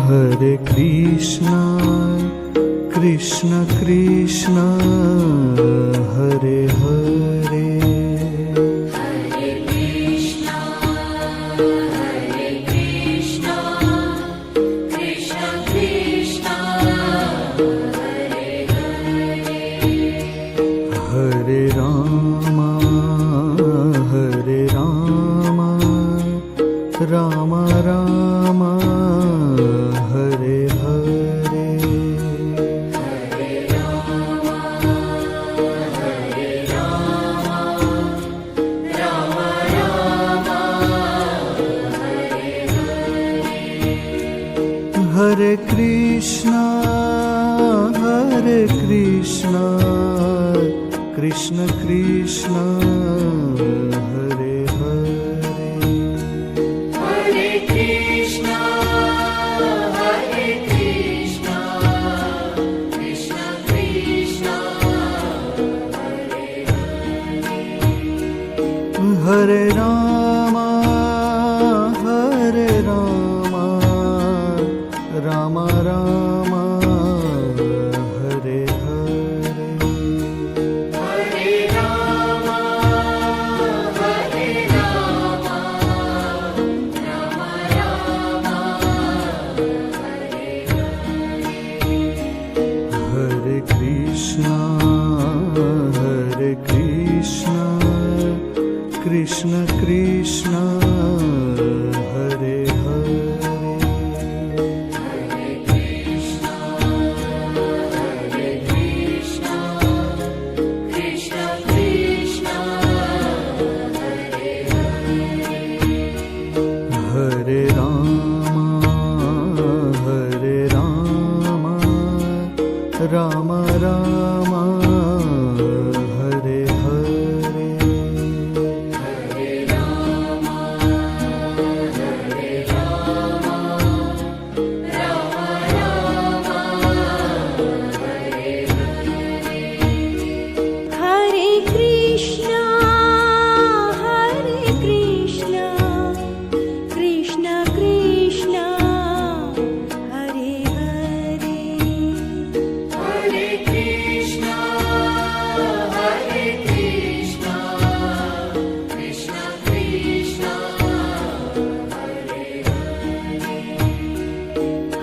Hare Krishna, Krishna Krishna, Hare Hare. Hare Krishna, Krishna Krishna, Hare Hare. Hare Rama, Rama Rama, Hare Hare. Hare Rama, Rama Rama, Hare Hare. Hare Krishna, Krishna Krishna, Hare Hare. Hare Krishna, Krishna Krishna, Hare Hare. Hare Rama, Rama Rama, Hare Hare. Hare Rama, Rama Rama, Hare Hare. Hare Krishna, Krishna Krishna, Hare Hare. Hare Krishna, Krishna Krishna, Hare Hare. Hare Rama, Rama Rama, Hare Hare. Hare Rama, Rama Rama, Hare Hare. Hare Krishna, Krishna Krishna, Hare Hare. Hare Krishna, Krishna Krishna, Hare Hare.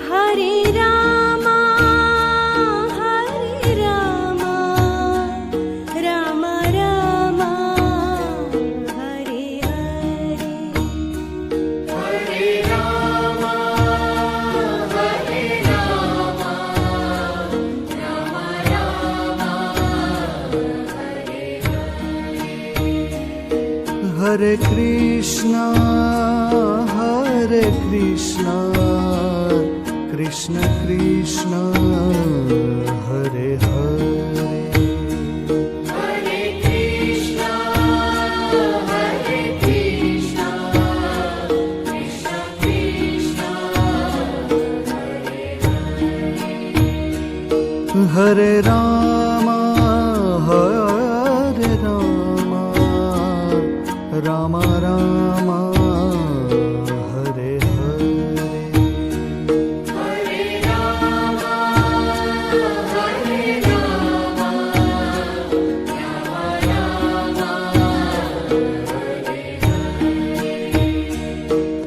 Hare Rama, Rama Rama, Hare Hare. Hare Rama, Rama Rama, Hare Hare. Hare Krishna, Krishna Krishna, Hare Hare. Hare Krishna, Krishna Krishna, Hare Hare. Hare Rama, Rama Rama, Hare Hare. Hare Rama, Rama Rama, Hare Hare.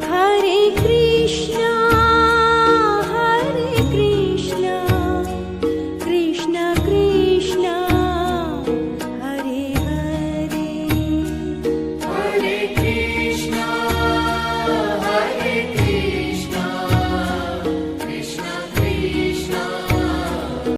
Hare Krishna, Krishna Krishna, Hare Hare. Hare Krishna, Krishna